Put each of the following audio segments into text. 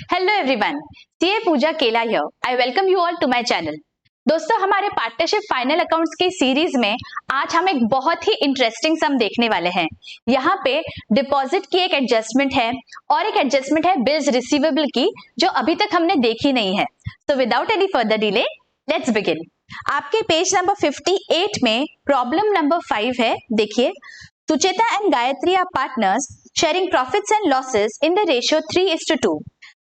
Hello everyone, CA Pooja Kela here. I welcome you all to my channel. दोस्तों, हमारे partnership final accounts की series में आज हम एक बहुत ही इंटरेस्टिंग सम देखने वाले हैं। यहाँ पे डिपॉजिट की एक एडजस्टमेंट है और एक एडजस्टमेंट है बिल्स रिसीवेबल की, जो अभी तक हमने देखी नहीं है। तो without any further delay let's begin. आपके पेज नंबर 58 में प्रॉब्लम नंबर 5 है। देखिए, Sucheta and Gayatri are partners sharing profits and losses in the ratio 3:2.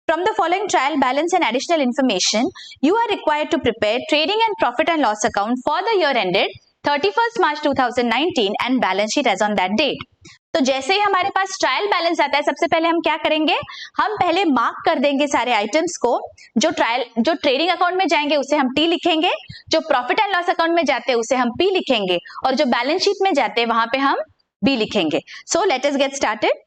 From the following trial balance and additional information, you are required to prepare trading and profit and loss account for the year ended 31st March 2019 and balance sheet as on that date. तो जैसे ही हमारे पास trial balance आता है, सबसे पहले हम क्या करेंगे, हम पहले मार्क कर देंगे सारे आइटम्स को। जो ट्रेडिंग अकाउंट में जाएंगे उसे हम टी लिखेंगे, जो प्रॉफिट एंड लॉस अकाउंट में जाते हैं उसे हम पी लिखेंगे, और जो बैलेंस शीट में जाते हैं वहां पे हम बी लिखेंगे। So let us get started.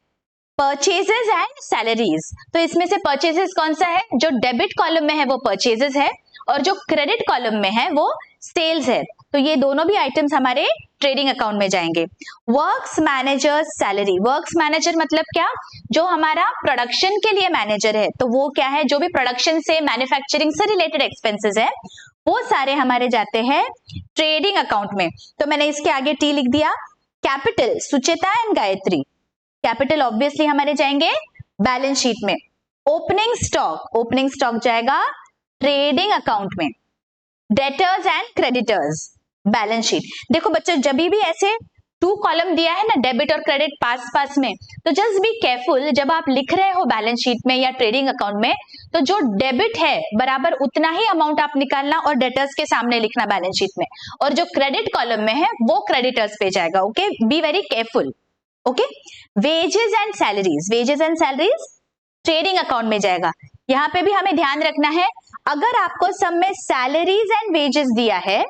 Purchases and salaries. तो इसमें से परचेजेस कौन सा है? जो डेबिट कॉलम में है वो परचेजेस है, और जो क्रेडिट कॉलम में है वो सेल्स है। तो ये दोनों भी आइटम्स हमारे ट्रेडिंग अकाउंट में जाएंगे। Works manager salary. Works manager मतलब क्या? जो हमारा प्रोडक्शन के लिए मैनेजर है, तो वो क्या है? जो भी प्रोडक्शन से, मैन्युफैक्चरिंग से रिलेटेड एक्सपेंसेस है वो सारे हमारे जाते हैं ट्रेडिंग अकाउंट में। तो मैंने इसके आगे टी लिख दिया। Capital Sucheta and Gayatri, capital obviously हमारे जाएंगे बैलेंस शीट में। ओपनिंग स्टॉक जाएगा ट्रेडिंग अकाउंट में। Debtors and creditors balance sheet. देखो बच्चों, जब भी ऐसे टू कॉलम दिया है ना, डेबिट और क्रेडिट पास में, तो जस्ट बी केयरफुल जब आप लिख रहे हो बैलेंस शीट में या ट्रेडिंग अकाउंट में, तो जो डेबिट है बराबर उतना ही अमाउंट आप निकालना और डेटर्स के सामने लिखना बैलेंस शीट में, और जो क्रेडिट कॉलम में है वो क्रेडिटर्स पे जाएगा। Okay, B very careful. Okay, wages and salaries trading account में जाएगा। यहां पे भी हमें ध्यान रखना है, अगर आपको सम में सैलरीज एंड वेजेस दिया है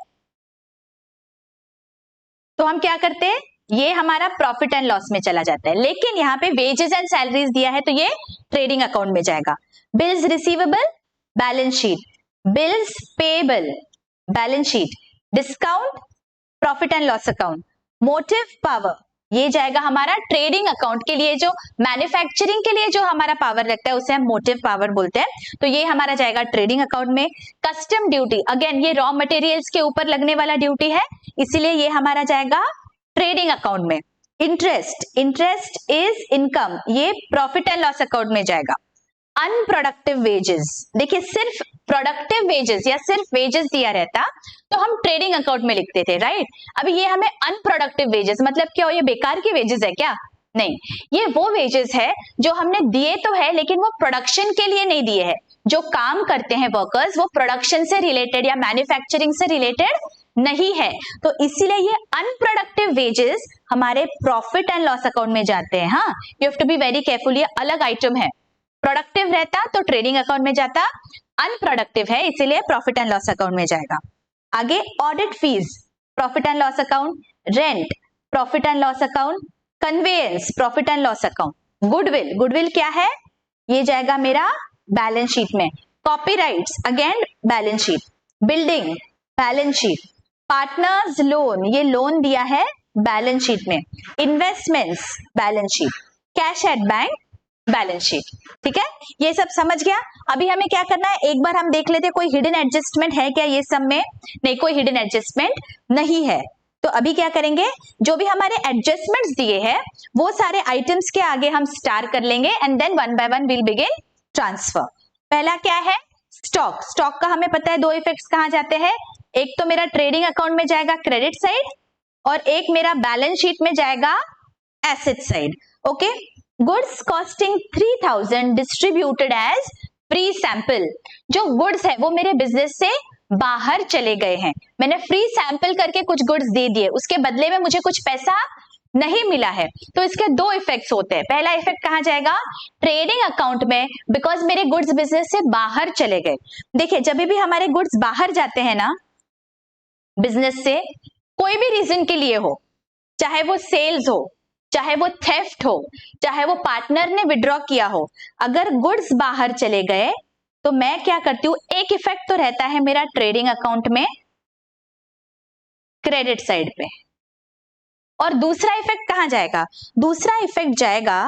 तो हम क्या करते हैं, ये हमारा प्रॉफिट एंड लॉस में चला जाता है। लेकिन यहाँ पे वेजेस एंड सैलरीज दिया है तो ये ट्रेडिंग अकाउंट में जाएगा। Bills receivable balance sheet, bills payable balance sheet, discount profit and loss account, motive power ये जाएगा हमारा ट्रेडिंग अकाउंट के लिए। जो मैन्युफैक्चरिंग के लिए जो हमारा पावर लगता है उसे हम मोटिव पावर बोलते हैं, तो ये हमारा जाएगा ट्रेडिंग अकाउंट में। कस्टम ड्यूटी, अगेन ये रॉ मटेरियल्स के ऊपर लगने वाला ड्यूटी है, इसीलिए ये हमारा जाएगा ट्रेडिंग अकाउंट में। इंटरेस्ट इज इनकम, ये प्रॉफिट एंड लॉस अकाउंट में जाएगा। अनप्रोडक्टिव वेजेस, देखिए सिर्फ प्रोडक्टिव वेजेस या सिर्फ वेजेस दिया रहता तो हम ट्रेडिंग अकाउंट में लिखते थे, राइट। अभी ये हमें अनप्रोडक्टिव वेजेस मतलब क्या? ये बेकार की वेजेस है क्या? नहीं, ये वो वेजेस है जो हमने दिए तो है लेकिन वो प्रोडक्शन के लिए नहीं दिए हैं। जो काम करते हैं वर्कर्स वो प्रोडक्शन से रिलेटेड या मैन्युफैक्चरिंग से रिलेटेड नहीं है, तो इसीलिए ये अनप्रोडक्टिव वेजेस हमारे प्रॉफिट एंड लॉस अकाउंट में जाते हैं। हाँ, you have to be very careful, ये अलग आइटम है। प्रोडक्टिव रहता तो ट्रेडिंग अकाउंट में जाता, अनप्रोडक्टिव है इसीलिए प्रॉफिट एंड लॉस अकाउंट में जाएगा। आगे audit fees profit and loss account, rent profit and loss account, conveyance profit and loss account, goodwill क्या है? ये जाएगा मेरा बैलेंस शीट में। Copyrights again balance sheet, building balance sheet, partners loan ये लोन दिया है बैलेंस शीट में, investments balance sheet, cash at bank balance sheet. ठीक है, ये सब समझ गया। अभी हमें क्या करना है, एक बार हम देख लेते हैं कोई हिडन एडजस्टमेंट है क्या ये सब में। नहीं, कोई हिडन एडजस्टमेंट नहीं है। तो अभी क्या करेंगे, जो भी हमारे एडजस्टमेंट्स दिए हैं वो सारे आइटम्स के आगे हम स्टार कर लेंगे and then one by one will begin transfer. पहला क्या है? स्टॉक का हमें पता है दो इफेक्ट्स कहां जाते हैं, एक तो मेरा ट्रेडिंग अकाउंट में जाएगा क्रेडिट साइड, और एक मेरा बैलेंस शीट में जाएगा asset side. Okay, goods costing 3000 distributed as free sample. जो गुड्स है वो मेरे बिजनेस से बाहर चले गए हैं, मैंने फ्री सैंपल करके कुछ गुड्स दे दिए, उसके बदले में मुझे कुछ पैसा नहीं मिला है, तो इसके दो इफेक्ट्स होते हैं। पहला इफेक्ट कहां जाएगा? ट्रेडिंग अकाउंट में, बिकॉज मेरे गुड्स बिजनेस से बाहर चले गए। देखिए, जब भी हमारे गुड्स बाहर जाते हैं ना बिजनेस से, कोई भी रीजन के लिए हो, चाहे वो सेल्स हो, चाहे वो थेफ्ट हो, चाहे वो पार्टनर ने विड्रॉ किया हो, अगर गुड्स बाहर चले गए तो मैं क्या करती हूं, एक इफेक्ट तो रहता है मेरा ट्रेडिंग अकाउंट में क्रेडिट साइड पे, और दूसरा इफेक्ट कहां जाएगा? दूसरा इफेक्ट जाएगा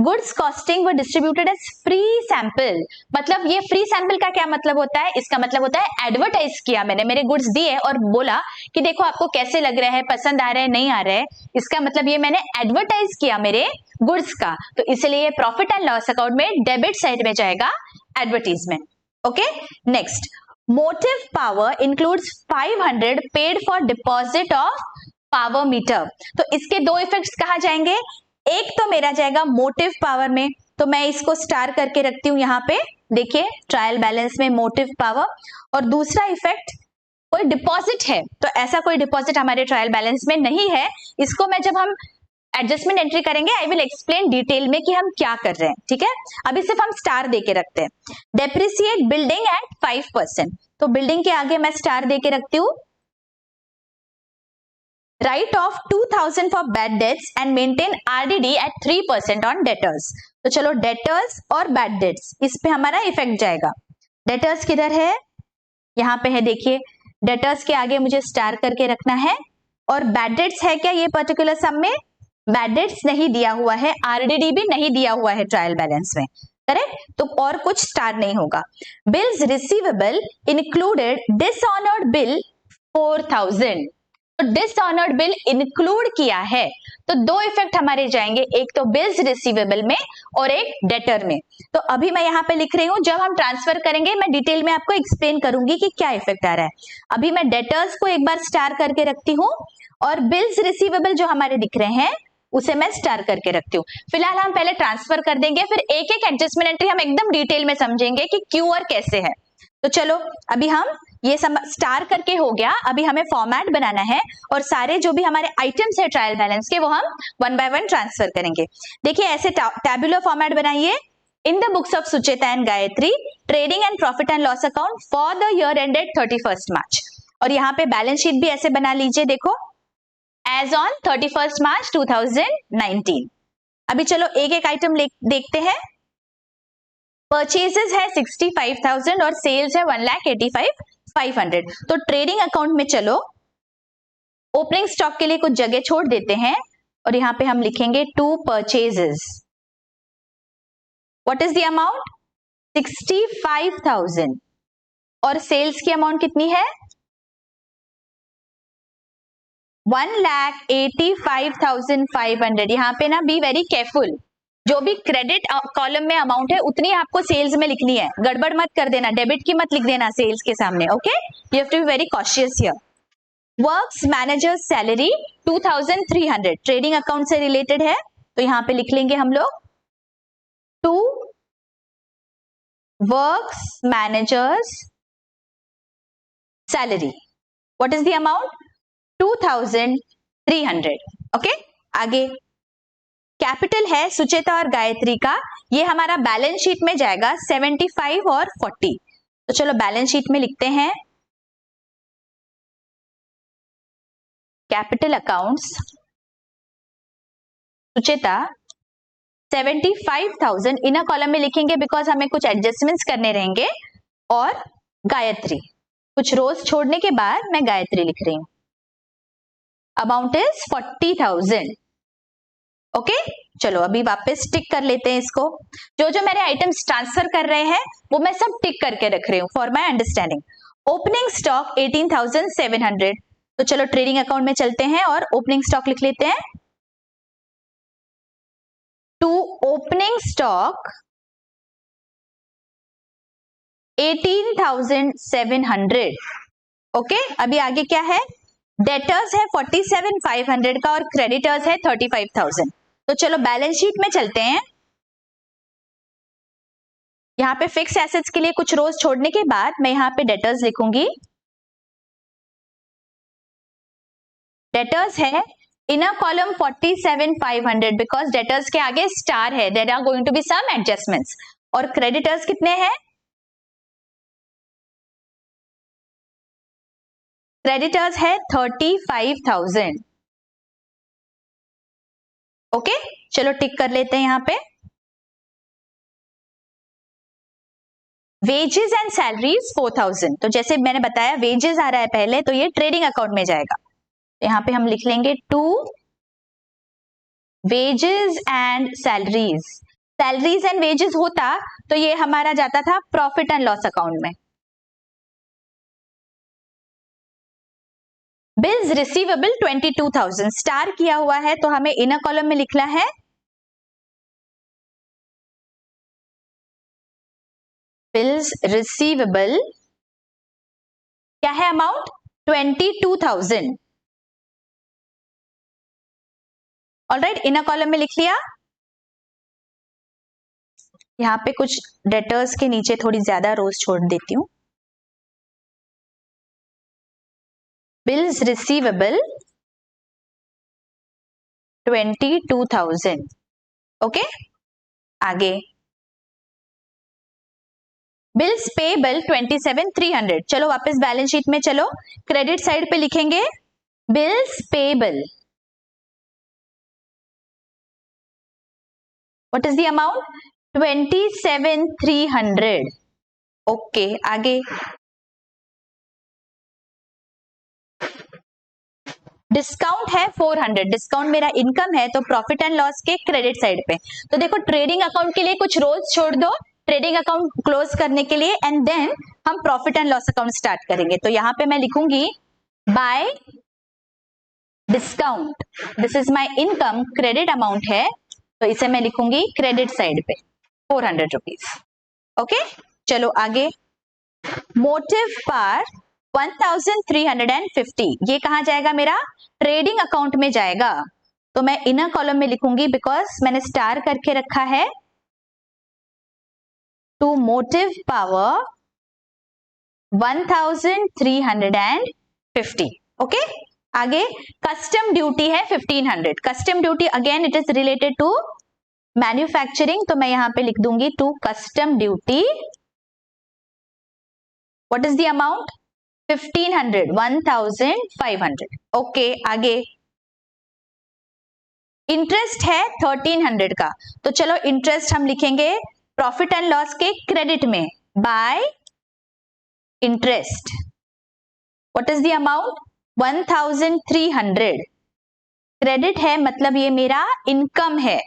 goods costing were distributed as free sample, मतलब ये फ्री सैंपल का क्या मतलब होता है? इसका मतलब होता है एडवर्टाइज किया मैंने, मेरे गुड्स दिए और बोला कि देखो आपको कैसे लग रहे हैं, पसंद आ रहे हैं, नहीं आ रहे हैं, इसका मतलब ये मैंने एडवर्टाइज किया मेरे गुड्स का, तो इसलिए प्रॉफिट एंड लॉस अकाउंट में डेबिट साइड में जाएगा advertisement. Okay, next, motive power includes 500 paid for deposit of power meter, तो इसके दो इफेक्ट्स कहा जाएंगे, एक तो मेरा जाएगा मोटिव पावर में, तो मैं इसको स्टार करके रखती हूं यहाँ पे, देखिए ट्रायल बैलेंस में मोटिव पावर, और दूसरा इफेक्ट कोई डिपॉजिट है, तो ऐसा कोई डिपॉजिट हमारे ट्रायल बैलेंस में नहीं है, इसको मैं जब हम एडजस्टमेंट एंट्री करेंगे आई विल एक्सप्लेन डिटेल में कि हम क्या कर रहे हैं, ठीक है, अभी सिर्फ हम स्टार दे के रखते हैं। डेप्रिसिएट बिल्डिंग एट 5%, तो बिल्डिंग के आगे मैं स्टार दे के रखती हूँ। Write off 2000 for bad debts and maintain RDD at 3% on debtors, तो चलो डेटर्स और बैड डेट्स इस पे हमारा इफेक्ट जाएगा। डेटर्स किधर है? यहाँ पे है, देखिए डेटर्स के आगे मुझे स्टार करके रखना है, और बैड डेट्स है क्या ये पर्टिकुलर सम में? बैड डेट्स नहीं दिया हुआ है, आरडीडी भी नहीं दिया हुआ है ट्रायल बैलेंस में, करेक्ट, तो और कुछ स्टार नहीं होगा। Bills receivable included dishonoured bill 4000, तो डिसऑनर्ड बिल इंक्लूड किया है, तो दो इफेक्ट हमारे जाएंगे, एक तो बिल्स रिसीवेबल में और एक डेटर में। तो अभी मैं यहाँ पे लिख रही हूँ, जब हम ट्रांसफर करेंगे मैं डिटेल में आपको एक्सप्लेन करूंगी कि क्या इफेक्ट आ रहा है। अभी मैं डेटर्स को एक बार स्टार करके रखती हूँ, और बिल्स रिसीवेबल जो हमारे दिख रहे हैं उसे मैं स्टार करके रखती हूँ। फिलहाल हम पहले ट्रांसफर कर देंगे, फिर एक एक एडजस्टमेंट एंट्री हम एकदम डिटेल में समझेंगे कि क्यों और कैसे है। तो चलो अभी हम ये स्टार करके हो गया, अभी हमें फॉर्मेट बनाना है और सारे जो भी हमारे आइटम्स है ट्रायल बैलेंस के वो हम वन बाय वन ट्रांसफर करेंगे। देखिए ऐसे टैबुलर फॉर्मेट बनाइए। In the books of Sucheta and Gayatri, trading and profit and loss account for the year ended 31 मार्च, और यहाँ पे बैलेंस शीट भी ऐसे बना लीजिए, देखो एज ऑन 31 मार्च 2019। अभी चलो एक एक आइटम देखते हैं। परचेजेस है 65,000 और सेल्स है 1,85,500, तो ट्रेडिंग अकाउंट में चलो ओपनिंग स्टॉक के लिए कुछ जगह छोड़ देते हैं, और यहां पे हम लिखेंगे to purchases. What is the amount? 65,000, और सेल्स की अमाउंट कितनी है? 1,85,500। यहाँ पे ना बी वेरी केयरफुल, जो भी क्रेडिट कॉलम में अमाउंट है उतनी आपको सेल्स में लिखनी है, गड़बड़ मत कर देना, डेबिट की मत लिख देना सेल्स के सामने, okay, you have to be very cautious here. Works manager salary 2,300 trading account से रिलेटेड है, तो यहाँ पे लिख लेंगे हम लोग to works managers salary, what is the amount? 2,300, okay. आगे कैपिटल है सुचेता और गायत्री का, ये हमारा बैलेंस शीट में जाएगा 75 और 40, तो चलो बैलेंस शीट में लिखते हैं capital accounts Sucheta 75,000 inner column में लिखेंगे बिकॉज हमें कुछ एडजस्टमेंट्स करने रहेंगे, और गायत्री कुछ रोज छोड़ने के बाद मैं गायत्री लिख रही हूं, अमाउंट इज 40,000, ओके। चलो अभी वापस टिक कर लेते हैं इसको, जो जो मेरे आइटम्स ट्रांसफर कर रहे हैं वो मैं सब टिक करके रख रही हूँ for my understanding. Opening stock 18,700, तो चलो ट्रेडिंग अकाउंट में चलते हैं और ओपनिंग स्टॉक लिख लेते हैं। To opening stock 18,700, okay. अभी आगे क्या है? डेटर्स है 47,500 का और क्रेडिटर्स है 35,000, तो चलो बैलेंस शीट में चलते हैं। यहाँ पे फिक्स एसेट्स के लिए कुछ रोज छोड़ने के बाद मैं यहाँ पे डेटर्स लिखूंगी। डेटर्स है इनर कॉलम 47,500 बिकॉज डेटर्स के आगे स्टार है, there are going to be some adjustments, और क्रेडिटर्स कितने हैं? क्रेडिटर्स है 35,000, ओके। चलो टिक कर लेते हैं यहाँ पे। वेजेस एंड सैलरीज 4,000, तो जैसे मैंने बताया वेजेस आ रहा है पहले, तो ये ट्रेडिंग अकाउंट में जाएगा, यहाँ पे हम लिख लेंगे to wages and salaries, salaries and wages होता तो ये हमारा जाता था प्रॉफिट एंड लॉस अकाउंट में। बिल्स रिसीवेबल 22,000 स्टार किया हुआ है तो हमें इनर कॉलम में लिखना है बिल्स रिसीवेबल, क्या है अमाउंट 22,000। ऑलराइट, इनर कॉलम में लिख लिया। यहां पे कुछ डेटर्स के नीचे थोड़ी ज्यादा रोज छोड़ देती हूं। Bills receivable 22,000। ओके, आगे बिल्स पेबल 27,300। चलो वापस बैलेंस शीट में चलो, क्रेडिट साइड पे लिखेंगे bills payable, what is the amount 27,300। Okay, आगे डिस्काउंट है 400, डिस्काउंट मेरा इनकम है तो प्रॉफिट एंड लॉस के क्रेडिट साइड पे। तो देखो ट्रेडिंग अकाउंट के लिए कुछ रोज छोड़ दो ट्रेडिंग अकाउंट क्लोज करने के लिए, एंड देन हम profit and loss account start करेंगे। तो यहां पे मैं लिखूंगी bye discount, this is my income, credit amount है तो इसे मैं लिखूंगी क्रेडिट साइड पे 400 रुपीज। ओके, चलो आगे मोटिव पार 1350, ये कहां जाएगा मेरा ट्रेडिंग अकाउंट में जाएगा। तो मैं इनर कॉलम में लिखूंगी बिकॉज मैंने स्टार करके रखा है टू मोटिव पावर 1350। ओके, आगे कस्टम ड्यूटी है 1500, custom duty again it is related to manufacturing, तो मैं यहां पे लिख दूंगी to custom duty, what is the amount 1500, 1500। Okay, आगे इंटरेस्ट है 1300 का, तो चलो इंटरेस्ट हम लिखेंगे प्रॉफिट एंड लॉस के क्रेडिट में by interest, what is the amount 1300। Credit है मतलब ये मेरा इनकम है।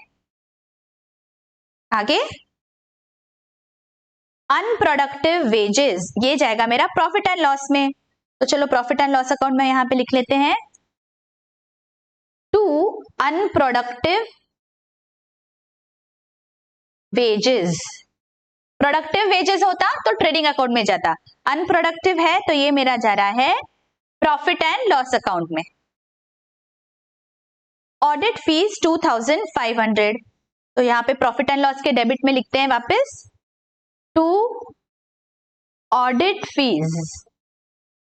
आगे अनप्रोडक्टिव वेजेस, ये जाएगा मेरा प्रॉफिट एंड लॉस में। तो चलो प्रॉफिट एंड लॉस अकाउंट में यहां पे लिख लेते हैं to unproductive wages. Productive wages होता तो ट्रेडिंग अकाउंट में जाता, अनप्रोडक्टिव है तो ये मेरा जा रहा है प्रॉफिट एंड लॉस अकाउंट में। ऑडिट फीस 2,500, तो यहां पे प्रॉफिट एंड लॉस के डेबिट में लिखते हैं वापस टू ऑडिट फीस,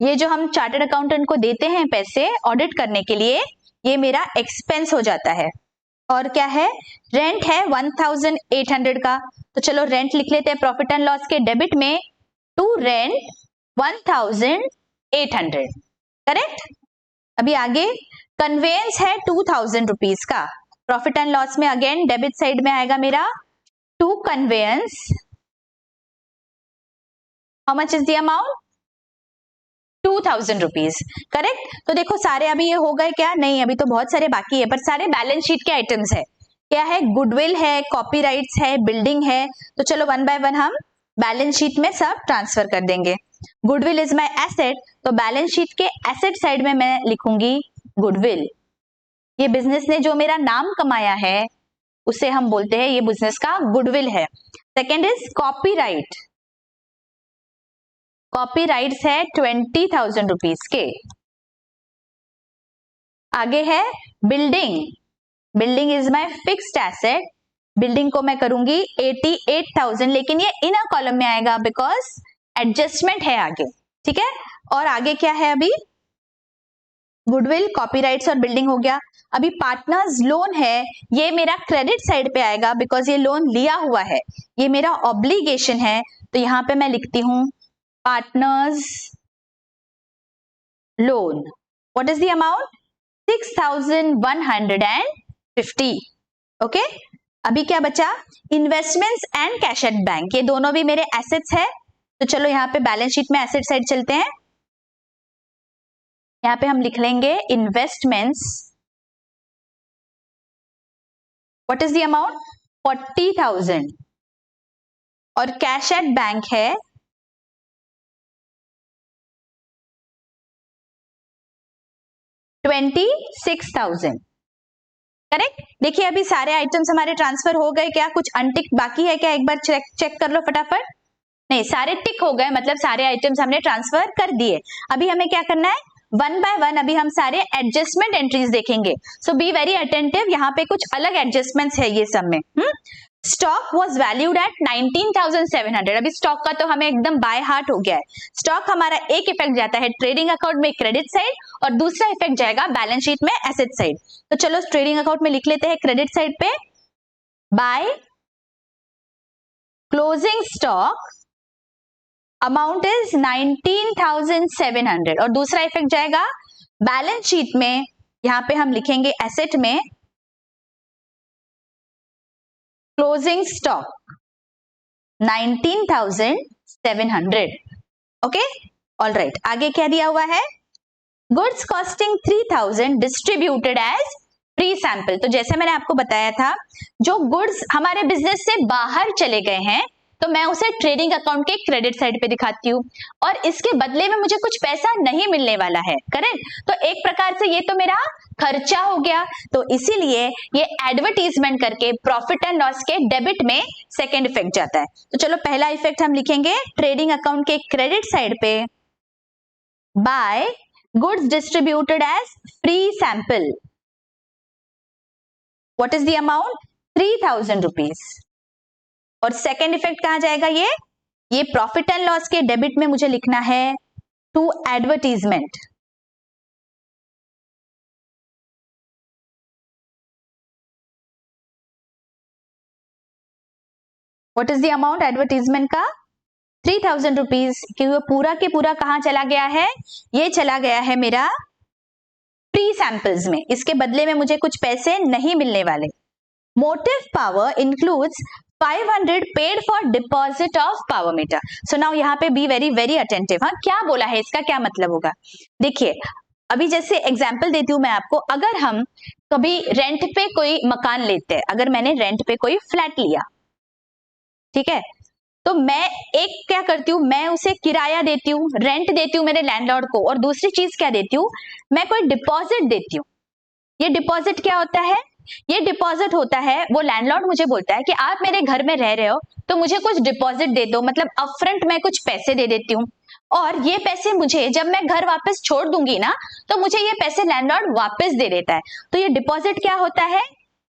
ये जो हम चार्टर्ड अकाउंटेंट को देते हैं पैसे ऑडिट करने के लिए, ये मेरा एक्सपेंस हो जाता है। और क्या है रेंट है 1,800 का, तो चलो रेंट लिख लेते हैं प्रॉफिट एंड लॉस के डेबिट में टू रेंट 1,800। करेक्ट, अभी आगे कन्वेंस है 2,000 रुपीज का, प्रॉफिट एंड लॉस में अगेन डेबिट साइड में आएगा मेरा to conveyance, how much is the amount 2,000 rupees. Correct, तो देखो सारे अभी ये हो गए क्या, नहीं अभी तो बहुत सारे बाकी है, पर सारे बैलेंस शीट के आइटम्स है। क्या है गुडविल है, कॉपीराइट्स है, बिल्डिंग है, तो चलो वन बाय वन हम बैलेंस शीट में सब ट्रांसफर कर देंगे। गुडविल इज माय एसेट, तो बैलेंस शीट के एसेट साइड में मैं लिखूंगी गुडविल, ये बिजनेस ने जो मेरा नाम कमाया है उसे हम बोलते हैं ये बिजनेस का गुडविल है। सेकेंड इज कॉपीराइट, कॉपीराइट्स है 20,000 रुपीज के। आगे है building, building is my fixed asset, building को मैं करूंगी 88,000, लेकिन ये इनर कॉलम में आएगा बिकॉज एडजस्टमेंट है आगे। ठीक है, और आगे क्या है अभी गुडविल, कॉपीराइट्स और बिल्डिंग हो गया। अभी पार्टनर्स लोन है, ये मेरा क्रेडिट साइड पे आएगा बिकॉज ये लोन लिया हुआ है, ये मेरा ऑब्लिगेशन है, तो यहां पे मैं लिखती हूं partners loan, what is the amount 6,150। Okay, अभी क्या बचा investments and cash at bank, ये दोनों भी मेरे एसेट्स है, तो चलो यहाँ पे बैलेंस शीट में एसेट साइड चलते हैं। यहाँ पे हम लिख लेंगे investments, what is the amount 40,000 और कैश एट बैंक है 26,000। करेक्ट। देखिए अभी सारे आइटम्स हमारे ट्रांसफर हो गए क्या? कुछ अनटिक बाकी है क्या? एक बार चेक कर लो फटाफट। नहीं, सारे टिक हो गए, मतलब सारे आइटम्स हमने ट्रांसफर कर दिए। अभी हमें क्या करना है? वन बाय वन अभी हम सारे एडजस्टमेंट एंट्रीज देखेंगे। सो बी वेरी अटेंटिव, यहाँ पे कुछ अलग एडजस्टमेंट्स है ये सब में। Stock was valued at 19,700। अभी स्टॉक का तो हमें एकदम बाय हार्ट हो गया है। स्टॉक हमारा एक इफेक्ट जाता है ट्रेडिंग अकाउंट में क्रेडिट साइड और दूसरा इफेक्ट जाएगा बैलेंस शीट में एसेट साइड। तो चलो ट्रेडिंग अकाउंट में लिख लेते हैं क्रेडिट साइड पे by closing stock amount is 19,700 और दूसरा इफेक्ट जाएगा बैलेंस शीट में, यहां पे हम लिखेंगे एसेट में closing stock 19,700। Okay, all right. आगे क्या दिया हुआ है? Goods costing 3,000 distributed as free sample. तो जैसे मैंने आपको बताया था, जो गुड्स हमारे बिजनेस से बाहर चले गए हैं तो मैं उसे ट्रेडिंग अकाउंट के क्रेडिट साइड पे दिखाती हूँ और इसके बदले में मुझे कुछ पैसा नहीं मिलने वाला है। करेक्ट। तो एक प्रकार से ये तो मेरा खर्चा हो गया, तो इसीलिए ये एडवर्टीजमेंट करके प्रॉफिट एंड लॉस के डेबिट में सेकेंड इफेक्ट जाता है। तो चलो पहला इफेक्ट हम लिखेंगे ट्रेडिंग अकाउंट के क्रेडिट साइड पे by goods distributed as free sample. What is the amount? 3,000 rupees. और सेकेंड इफेक्ट कहां जाएगा? ये प्रॉफिट एंड लॉस के डेबिट में मुझे लिखना है to advertisement. What is the amount advertisement का? 3,000 रुपीज। क्योंकि पूरा के पूरा कहां चला गया है? ये चला गया है मेरा फ्री सैंपल्स में, इसके बदले में मुझे कुछ पैसे नहीं मिलने वाले। Motive power includes 500 paid for deposit of power meter. So now यहाँ पे बी वेरी वेरी अटेंटिव। हाँ, क्या बोला है, इसका क्या मतलब होगा? देखिए अभी जैसे एग्जांपल देती हूं मैं आपको, अगर हम कभी रेंट पे कोई मकान लेते हैं, अगर मैंने रेंट पे कोई फ्लैट लिया, ठीक है, तो मैं एक क्या करती हूँ, मैं उसे किराया देती हूँ, रेंट देती हूँ मेरे लैंडलॉर्ड को, और दूसरी चीज क्या देती हूँ, मैं कोई डिपॉजिट देती हूँ। ये डिपॉजिट क्या होता है? ये डिपॉजिट होता है, वो लैंडलॉर्ड मुझे बोलता है कि आप मेरे घर में रह रहे हो तो मुझे कुछ डिपॉजिट दे दो, मतलब अपफ्रंट मैं कुछ पैसे दे देती हूँ और ये पैसे मुझे जब मैं घर वापस छोड़ दूंगी ना तो मुझे ये पैसे लैंडलॉर्ड वापस दे देता है। तो ये डिपॉजिट क्या होता है?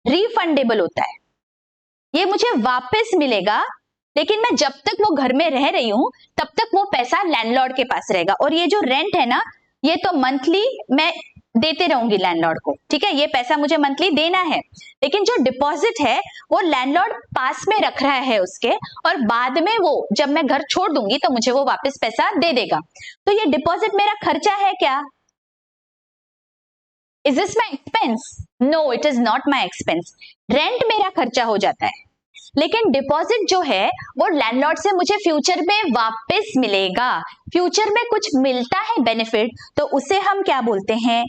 रिफंडेबल होता है, ये मुझे वापस मिलेगा, लेकिन मैं जब तक वो घर में रह रही हूं तब तक वो पैसा लैंडलॉर्ड के पास रहेगा। और ये जो रेंट है ना, ये तो मंथली मैं देते रहूंगी लैंडलॉर्ड को, ठीक है, ये पैसा मुझे मंथली देना है। लेकिन जो डिपॉजिट है वो लैंडलॉर्ड पास में रख रहा है उसके, और बाद में वो जब मैं घर छोड़ दूंगी तो मुझे वो वापस पैसा दे देगा। तो ये डिपॉजिट मेरा खर्चा है क्या? Is this my expense? No, it is not my expense. Rent मेरा खर्चा हो जाता है, लेकिन डिपॉजिट जो है वो लैंडलॉर्ड से मुझे फ्यूचर में वापस मिलेगा। फ्यूचर में कुछ मिलता है बेनिफिट, तो उसे हम क्या बोलते हैं?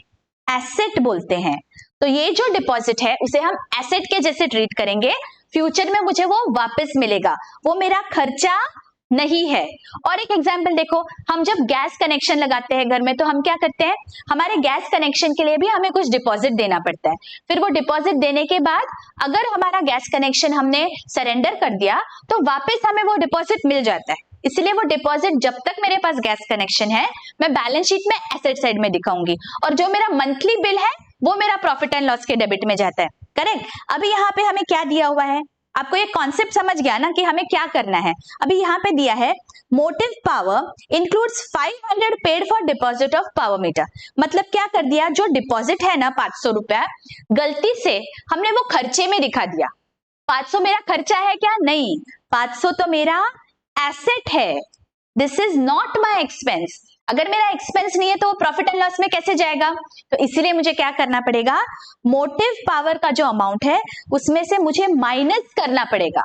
एसेट बोलते हैं। तो ये जो डिपॉजिट है उसे हम एसेट के जैसे ट्रीट करेंगे, फ्यूचर में मुझे वो वापस मिलेगा, वो मेरा खर्चा नहीं है। और एक एग्जांपल देखो, हम जब गैस कनेक्शन लगाते हैं घर में तो हम क्या करते हैं, हमारे गैस कनेक्शन के लिए भी हमें कुछ डिपॉजिट देना पड़ता है। फिर वो डिपॉजिट देने के बाद अगर हमारा गैस कनेक्शन हमने सरेंडर कर दिया तो वापस हमें वो डिपॉजिट मिल जाता है। इसलिए वो डिपॉजिट जब तक मेरे पास गैस कनेक्शन है मैं बैलेंस शीट में एसेट साइड में दिखाऊंगी, और जो मेरा मंथली बिल है वो मेरा प्रॉफिट एंड लॉस के डेबिट में जाता है। करेक्ट। अभी यहाँ पे हमें क्या दिया हुआ है? आपको ये कॉन्सेप्ट समझ गया ना कि हमें क्या करना है? अभी यहाँ पे दिया है motive power includes 500 paid for deposit of power meter. मतलब क्या कर दिया, जो डिपॉजिट है ना 500 रुपया, गलती से हमने वो खर्चे में दिखा दिया। 500 मेरा खर्चा है क्या? नहीं, 500 तो मेरा एसेट है। This is not my expense. अगर मेरा एक्सपेंस नहीं है तो वो प्रॉफिट एंड लॉस में कैसे जाएगा? तो इसीलिए मुझे क्या करना पड़ेगा, मोटिव पावर का जो अमाउंट है उसमें से मुझे माइनस करना पड़ेगा।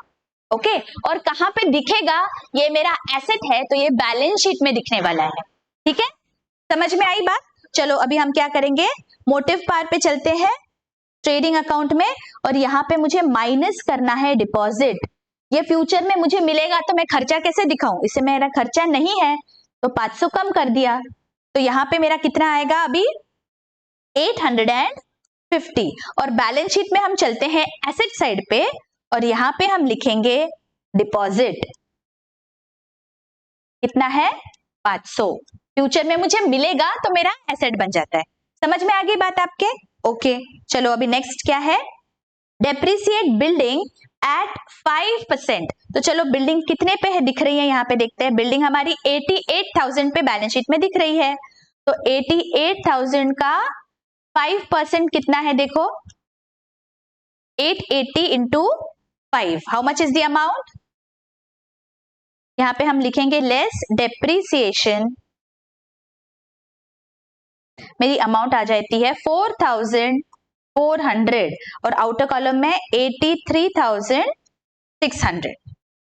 ओके, और कहां पे दिखेगा? ये मेरा एसेट है तो ये बैलेंस शीट में दिखने वाला है। ठीक है, समझ में आई बात? चलो अभी हम क्या करेंगे, मोटिव पावर पे चलते हैं। ट्रेडिंग अकाउंट में, और यहाँ पे मुझे माइनस करना है डिपॉजिट। ये फ्यूचर में मुझे मिलेगा तो मैं खर्चा कैसे दिखाऊं, इसे मेरा खर्चा नहीं है तो 500 कम कर दिया, तो यहाँ पे मेरा कितना आएगा अभी 850। और बैलेंस शीट में हम चलते हैं एसेट साइड पे, और यहाँ पे हम लिखेंगे डिपॉजिट कितना है 500। फ्यूचर में मुझे मिलेगा तो मेरा एसेट बन जाता है। समझ में आ गई बात आपके? ओके, चलो अभी नेक्स्ट क्या है, डेप्रिसिएट बिल्डिंग एट 5%। तो चलो बिल्डिंग कितने पे है दिख रही है, यहाँ पे देखते हैं। बिल्डिंग हमारी 88,000 पे बैलेंस शीट में दिख रही है, तो 88,000 का 5% कितना है, देखो 880 into 5, how much is the amount. यहाँ पे हम लिखेंगे लेस डेप्रिसिएशन, मेरी अमाउंट आ जाती है 4,400, और आउटर कॉलम में 83,600।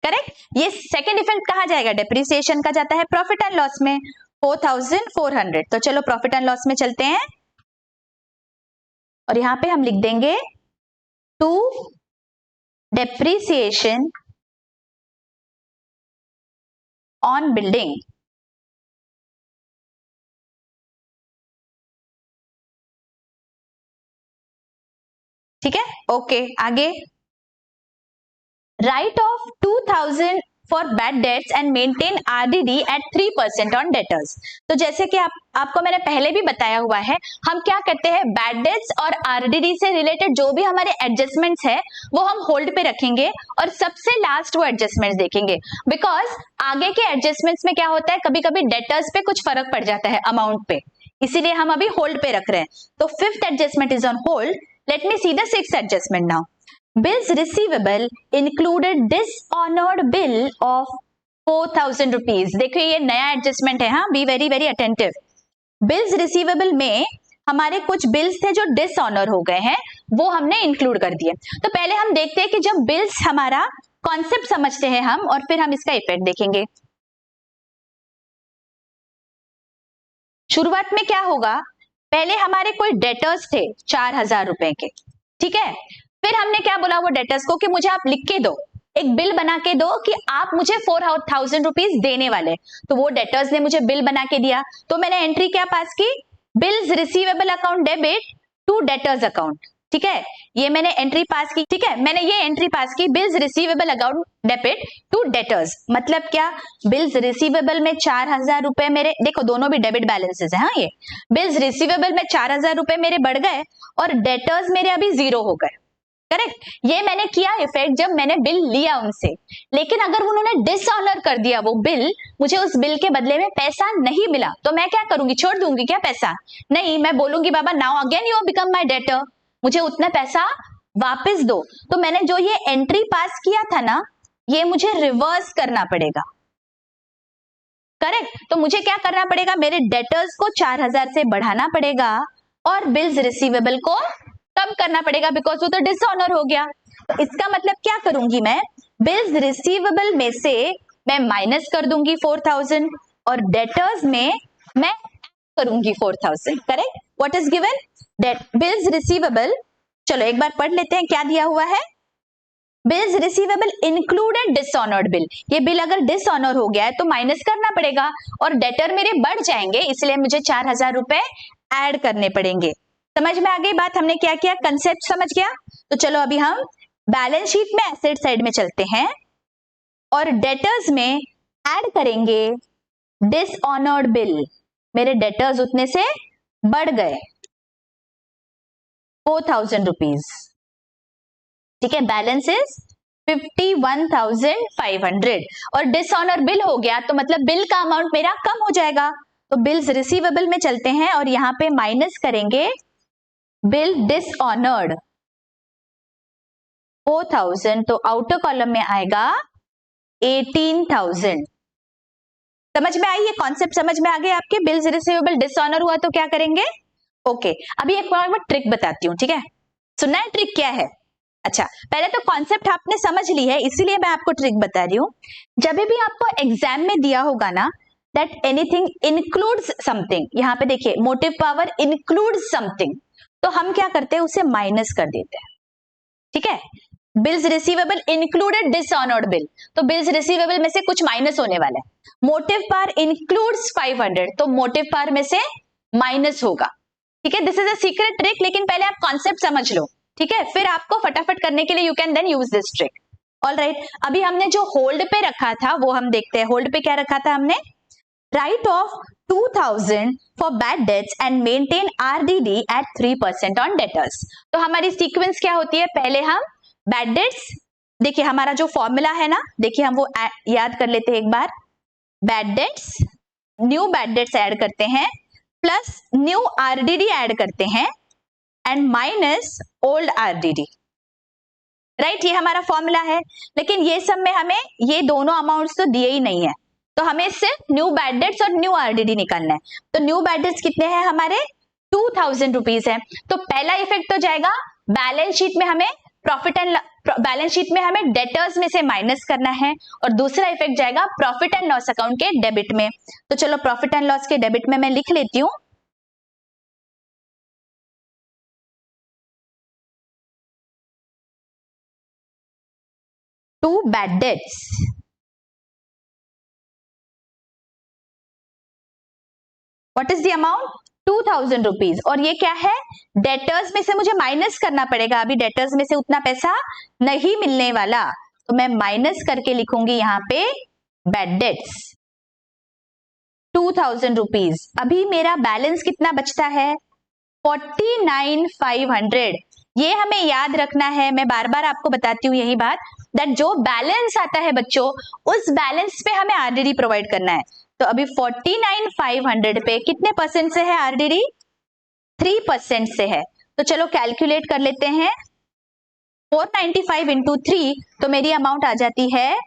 करेक्ट। ये सेकेंड इफेक्ट कहा जाएगा, डेप्रिसिएशन का जाता है प्रॉफिट एंड लॉस में 4,400। तो चलो प्रॉफिट एंड लॉस में चलते हैं, और यहां पे हम लिख देंगे टू डेप्रिसिएशन ऑन बिल्डिंग। ठीक है, ओके आगे। Write off 2,000 for bad debts and maintain RDD at 3% on debtors. तो जैसे कि आपको मैंने पहले भी बताया हुआ है, हम क्या करते हैं, बैड डेट्स और आरडीडी से रिलेटेड जो भी हमारे एडजस्टमेंट्स है वो हम होल्ड पे रखेंगे, और सबसे लास्ट वो एडजस्टमेंट्स देखेंगे। बिकॉज आगे के एडजस्टमेंट्स में क्या होता है, कभी कभी डेटर्स पे कुछ फर्क पड़ जाता है अमाउंट पे, इसीलिए हम अभी होल्ड पे रख रहे हैं। तो fifth adjustment is on hold. Let me see the sixth adjustment now. Bills receivable included dishonored bill of 4,000 rupees। देखिए ये नया एडजस्टमेंट है, हाँ, be very very attentive. Bills receivable में हमारे कुछ बिल्स थे जो डिसऑनर हो गए हैं, वो हमने इंक्लूड कर दिए। तो पहले हम देखते हैं कि जब बिल्स, हमारा कॉन्सेप्ट समझते हैं हम, और फिर हम इसका इफेक्ट देखेंगे। शुरुआत में क्या होगा, पहले हमारे कोई डेटर्स थे 4,000 रुपए के, ठीक है। फिर हमने क्या बोला वो डेटर्स को कि मुझे आप लिख के दो, एक बिल बना के दो कि आप मुझे 4,000 रुपीज देने वाले। तो वो डेटर्स ने मुझे बिल बना के दिया, तो मैंने एंट्री क्या पास की, bills receivable account debit to debtors account. ठीक है, ये मैंने एंट्री पास की। ठीक है, मैंने ये एंट्री पास की, bills receivable account debit to debtors. मतलब क्या, बिल्स रिसीवेबल में 4,000 रुपए मेरे, देखो दोनों भी डेबिट बैलेंसेस है, हाँ, ये बिल्स रिसीवेबल में 4,000 रुपए मेरे बढ़ गए और डेटर्स मेरे अभी 0 हो गए। करेक्ट, ये मैंने किया इफेक्ट जब मैंने बिल लिया उनसे। लेकिन अगर उन्होंने डिसऑनर कर दिया वो बिल, मुझे उस बिल के बदले में पैसा नहीं मिला, तो मैं क्या करूंगी, छोड़ दूंगी क्या पैसा? नहीं, मैं बोलूंगी बाबा now again you become my daughter, मुझे उतना पैसा वापस दो। तो मैंने जो ये एंट्री पास किया था ना, ये मुझे रिवर्स करना पड़ेगा। करेक्ट, तो मुझे क्या करना पड़ेगा, मेरे डेटर्स को 4,000 से बढ़ाना पड़ेगा और बिल्स रिसीवेबल को कम करना पड़ेगा, बिकॉज वो तो डिसऑनर हो गया। तो इसका मतलब क्या करूंगी मैं, बिल्स रिसीवेबल में से मैं माइनस कर दूंगी 4,000 और डेटर्स में मैं करूंगी 4,000। Correct, what is given, bills receivable. चलो एक बार पढ़ लेते हैं क्या दिया हुआ है। Bills receivable included dishonoured bill, ये बिल अगर डिसऑनर हो गया है तो माइनस करना पड़ेगा, और डेटर मेरे बढ़ जाएंगे, इसलिए मुझे 4,000 रुपए ऐड करने पड़ेंगे। समझ में आ गई बात, हमने क्या किया, कंसेप्ट समझ गया। तो चलो अभी हम बैलेंस शीट में एसेट साइड में चलते हैं और डेटर्स में ऐड करेंगे डिसऑनर्ड बिल। मेरे डेटर्स उतने से बढ़ गए 4,000 रुपीज। ठीक है, बैलेंस इज 51,500 और डिसऑनर बिल हो गया, तो मतलब बिल का अमाउंट मेरा कम हो जाएगा। तो बिल्स रिसीवेबल में चलते हैं और यहां पे माइनस करेंगे बिल डिसऑनर्ड 4,000, तो आउटर कॉलम में आएगा 18,000। समझ में आई, ये कॉन्सेप्ट समझ में आ गए आपके। बिल्स रिसीवेबल डिसऑनर हुआ तो क्या करेंगे। ओके, अभी एक बार मैं ट्रिक बताती हूँ, ठीक है, सुनना है ट्रिक क्या है। अच्छा, पहले तो कॉन्सेप्ट आपने समझ ली है, इसीलिए मैं आपको ट्रिक बता रही हूँ। जब भी आपको एग्जाम में दिया होगा ना दैट एनीथिंग इंक्लूड्स समथिंग, यहाँ पे देखिए मोटिव पावर इंक्लूड्स समथिंग, तो हम क्या करते हैं, उसे माइनस कर देते हैं, ठीक है। Bills receivable included dishonoured bill, तो बिल्स रिसीवेबल में से कुछ माइनस होने वाला है। मोटिव पावर इंक्लूड्स 500, तो मोटिव पावर में से माइनस होगा, ठीक है। This is a secret trick, लेकिन पहले आप कॉन्सेप्ट समझ लो, ठीक है, फिर आपको फटाफट करने के लिए you can then use this trick. Alright, अभी हमने जो होल्ड पे रखा था वो हम देखते हैं। होल्ड पे क्या रखा था हमने, write off 2000 for bad debts and maintain RDD at 3% on debtors. तो हमारी सीक्वेंस क्या होती है, पहले हम बैड डेट्स, देखिए हमारा जो फॉर्मूला है ना, देखिए हम वो याद कर लेते हैं एक बार। Bad debts, new bad debts add करते हैं, प्लस न्यू आरडीडी ऐड करते हैं, and minus old RDD, right. ये हमारा फॉर्मूला है, लेकिन ये सब में हमें ये दोनों अमाउंट्स तो दिए ही नहीं है, तो हमें सिर्फ न्यू बैड डेट्स और न्यू आरडीडी निकालना है। तो न्यू बैड डेट्स कितने हैं हमारे, 2000 रुपीज है। तो पहला इफेक्ट तो जाएगा बैलेंस शीट में, हमें प्रॉफिट एंड बैलेंस शीट में हमें डेटर्स में से माइनस करना है, और दूसरा इफेक्ट जाएगा प्रॉफिट एंड लॉस अकाउंट के डेबिट में। तो चलो प्रॉफिट एंड लॉस के डेबिट में मैं लिख लेती हूँ, to bad debts, what is the amount, 2000 rupees, और ये क्या है, डेटर्स में से मुझे माइनस करना पड़ेगा, अभी डेटर्स में से उतना पैसा नहीं मिलने वाला, तो मैं माइनस करके लिखूंगी यहाँ पे बैड डेट्स 2000 रुपीज। अभी मेरा बैलेंस कितना बचता है, 49,500। ये हमें याद रखना है, मैं बार बार आपको बताती हूँ यही बात, दैट जो बैलेंस आता है बच्चों, उस बैलेंस पे हमें आरडीडी प्रोवाइड करना है। तो अभी 49,500 पे कितने परसेंट से है आरडीडी, 3% से है। तो चलो कैलकुलेट कर लेते हैं, 495 इंटू 3, तो मेरी अमाउंट आ जाती है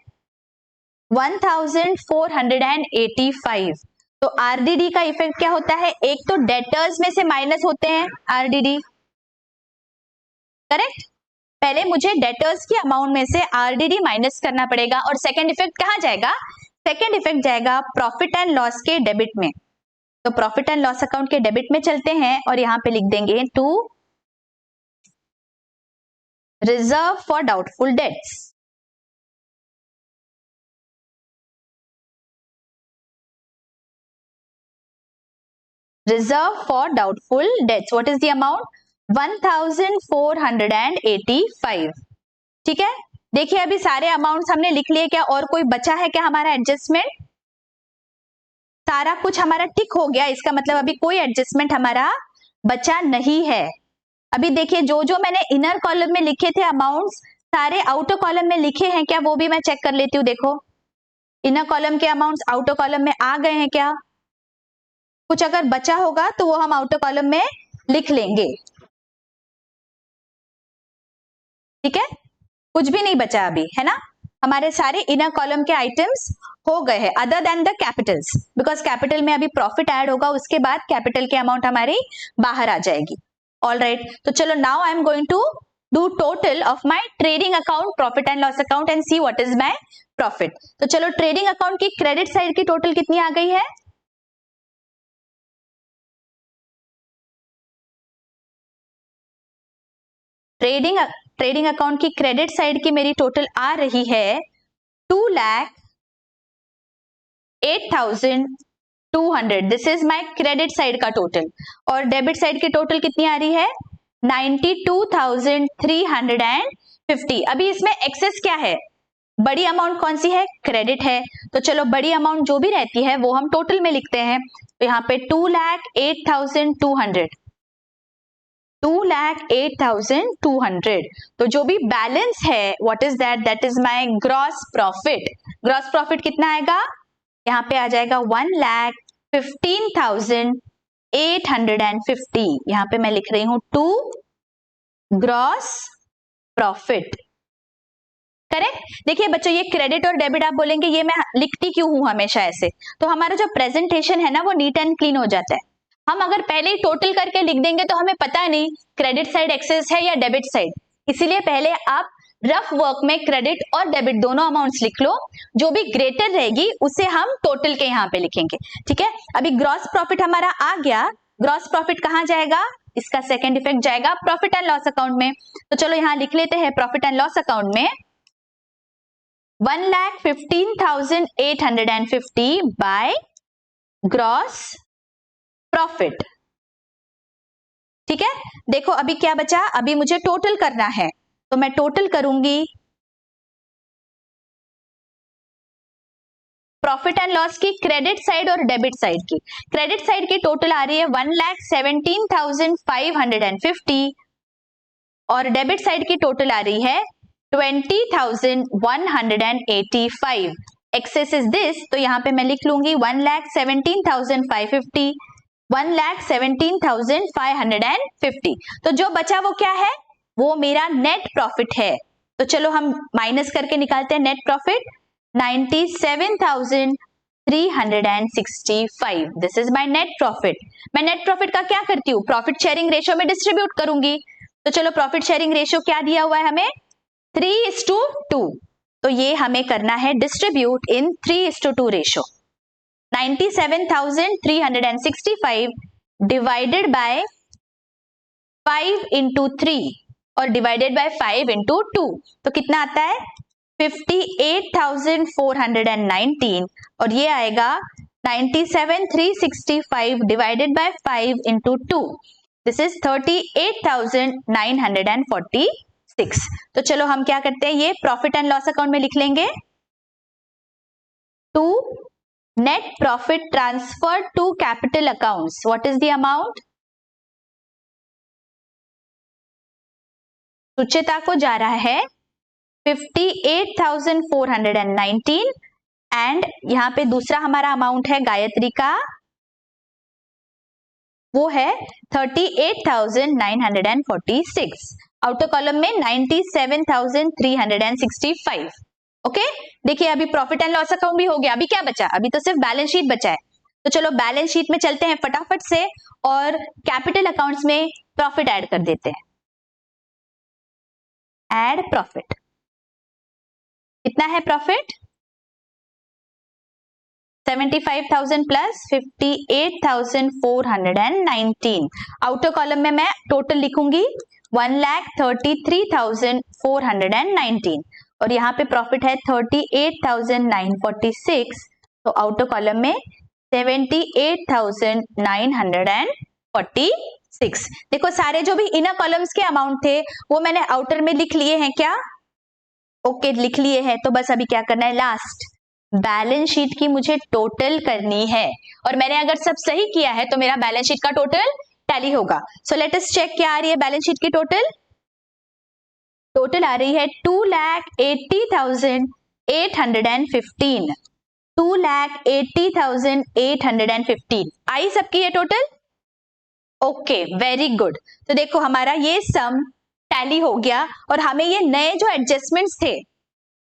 1485। तो आरडीडी का इफेक्ट क्या होता है, एक तो डेटर्स में से माइनस होते हैं आरडीडी, करेक्ट। पहले मुझे डेटर्स की अमाउंट में से आरडीडी माइनस करना पड़ेगा, और सेकंड इफेक्ट कहां जाएगा, सेकंड इफेक्ट जाएगा प्रॉफिट एंड लॉस के डेबिट में। तो प्रॉफिट एंड लॉस अकाउंट के डेबिट में चलते हैं, और यहां पे लिख देंगे to reserve for doubtful debts. Reserve for doubtful debts, what is the amount, 1485, ठीक है। देखिए अभी सारे अमाउंट्स हमने लिख लिए, क्या और कोई बचा है क्या हमारा एडजस्टमेंट, सारा कुछ हमारा टिक हो गया, इसका मतलब अभी कोई एडजस्टमेंट हमारा बचा नहीं है। अभी देखिए जो जो मैंने इनर कॉलम में लिखे थे अमाउंट्स, सारे आउटर कॉलम में लिखे हैं क्या, वो भी मैं चेक कर लेती हूँ। देखो इनर कॉलम के अमाउंट्स आउटर कॉलम में आ गए हैं क्या, कुछ अगर बचा होगा तो वो हम आउटर कॉलम में लिख लेंगे, ठीक है। कुछ भी नहीं बचा अभी, है ना, हमारे सारे इनर कॉलम के आइटम्स हो गए हैं, other than the Capitals, because capital में अभी प्रॉफिट ऐड होगा, उसके बाद कैपिटल की अमाउंट हमारी बाहर आ जाएगी। ऑलराइट, तो चलो now I am going to do total of my trading account, profit and loss account, and see what is my profit. तो चलो ट्रेडिंग अकाउंट की क्रेडिट साइड की टोटल कितनी आ गई है, ट्रेडिंग अकाउंट की क्रेडिट साइड की मेरी टोटल आ रही है 2,08,200, this is my credit side का टोटल। और डेबिट साइड की टोटल कितनी आ रही है, 92,350। अभी इसमें एक्सेस क्या है, बड़ी अमाउंट कौन सी है, क्रेडिट है। तो चलो बड़ी अमाउंट जो भी रहती है वो हम टोटल में लिखते हैं। तो यहाँ पे 2,08,200, 2,08,200। तो जो भी बैलेंस है what is that, that is my gross profit. Gross profit कितना आएगा, यहाँ पे आ जाएगा 1,15,850। यहाँ पे मैं लिख रही हूं टू ग्रॉस प्रॉफिट, करेक्ट। देखिए बच्चों ये क्रेडिट और डेबिट आप बोलेंगे ये मैं लिखती क्यों हूं हमेशा ऐसे, तो हमारा जो प्रेजेंटेशन है ना वो नीट एंड क्लीन हो जाता है। हम अगर पहले ही टोटल करके लिख देंगे तो हमें पता नहीं क्रेडिट साइड एक्सेस है या डेबिट साइड, इसीलिए पहले आप रफ वर्क में क्रेडिट और डेबिट दोनों अमाउंट्स लिख लो, जो भी ग्रेटर रहेगी उसे हम टोटल के यहाँ पे लिखेंगे, ठीक है। अभी ग्रॉस प्रॉफिट हमारा आ गया, ग्रॉस प्रॉफिट कहाँ जाएगा, इसका सेकेंड इफेक्ट जाएगा प्रॉफिट एंड लॉस अकाउंट में। तो चलो यहां लिख लेते हैं प्रॉफिट एंड लॉस अकाउंट में 1,15,850 बाय ग्रॉस प्रॉफिट। ठीक है, देखो अभी क्या बचा, अभी मुझे टोटल करना है, तो मैं टोटल करूंगी प्रॉफिट एंड लॉस की क्रेडिट साइड और डेबिट साइड की। क्रेडिट साइड की टोटल आ रही है 1,17,550 और डेबिट साइड की टोटल आ रही है 20,185। एक्सेस इज दिस, तो यहां पे मैं लिख लूंगी 1,17,550, 1,17,550। तो जो बचा वो क्या है, वो मेरा नेट प्रॉफिट है। तो चलो हम माइनस करके निकालते हैं net profit 97,365। This is my net profit. मैं नेट प्रॉफिट का क्या करती हूँ, प्रॉफिट शेयरिंग रेशियो में डिस्ट्रीब्यूट करूंगी। तो चलो प्रॉफिट शेयरिंग रेशियो क्या दिया हुआ है हमें, 3:2। तो ये हमें करना है distribute in 3:2 ratio. 97,365 divided by 5 into 3 और डिवाइडेड बाय 5 into 2, तो कितना आता है 58,419 और ये आएगा 97,365 divided by 5 into 2, this is 38,946। तो चलो हम क्या करते हैं, ये प्रॉफिट एंड लॉस अकाउंट में लिख लेंगे to net profit transfer to capital accounts, what is the amount. Suchita को जा रहा है 58,419 एंड यहां पे दूसरा हमारा अमाउंट है गायत्री का, वो है 38,946। आउटर कॉलम में 97,365। ओके, देखिए अभी प्रॉफिट एंड लॉस अकाउंट भी हो गया, अभी क्या बचा, अभी तो सिर्फ बैलेंस शीट बचा है। तो चलो बैलेंस शीट में चलते हैं फटाफट से और कैपिटल अकाउंट्स में प्रॉफिट ऐड कर देते हैं। ऐड प्रॉफिट, कितना है प्रॉफिट 75,000 प्लस 58,419। आउटर कॉलम में मैं टोटल लिखूंगी 1,33,419 और यहाँ पे प्रॉफिट है 38,946। तो आउटर कॉलम में 78,946। देखो सारे जो भी इनर कॉलम्स के अमाउंट थे वो मैंने आउटर में लिख लिए हैं क्या, ओके लिख लिए हैं। तो बस अभी क्या करना है, लास्ट बैलेंस शीट की मुझे टोटल करनी है और मैंने अगर सब सही किया है तो मेरा बैलेंस शीट का टोटल टैली होगा। सो लेट अस चेक क्या आ रही है बैलेंस शीट की टोटल। टोटल आ रही है 2,80,815, 2,80,815 आई सबकी ये टोटल। Okay very good. तो देखो हमारा ये सम टैली हो गया और हमें ये नए जो एडजस्टमेंट्स थे,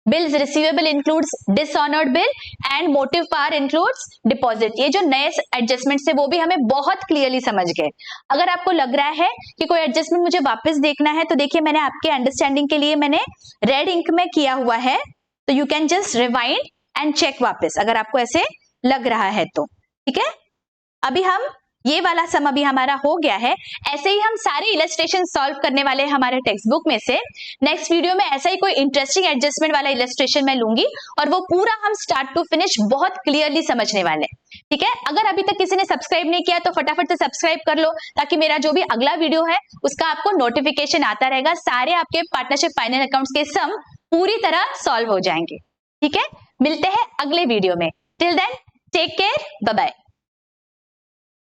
bills receivable includes dishonoured bill and motive power includes deposit, ये जो नए एडजस्टमेंट्स थे वो भी हमें बहुत क्लियरली समझ गए। अगर आपको लग रहा है कि कोई एडजस्टमेंट मुझे वापस देखना है तो देखिए मैंने आपके अंडरस्टैंडिंग के लिए मैंने रेड इंक में किया हुआ है, तो you can just rewind and check वापस अगर आपको ऐसे लग रहा है तो। ठीक है, अभी हम ये वाला सम अभी हमारा हो गया है। ऐसे ही हम सारे इलस्ट्रेशन सॉल्व करने वाले हैं हमारे टेक्स्ट बुक में से। नेक्स्ट वीडियो में ऐसा ही कोई इंटरेस्टिंग एडजस्टमेंट वाला इलस्ट्रेशन मैं लूंगी और वो पूरा हम स्टार्ट टू फिनिश बहुत क्लियरली समझने वाले हैं। ठीक है, अगर अभी तक किसी ने सब्सक्राइब नहीं किया तो फटाफट से सब्सक्राइब कर लो ताकि मेरा जो भी अगला वीडियो है उसका आपको नोटिफिकेशन आता रहेगा। सारे आपके पार्टनरशिप फाइनल अकाउंट्स के सम पूरी तरह सॉल्व हो जाएंगे। ठीक है, मिलते हैं अगले वीडियो में। Till then take care, bye bye.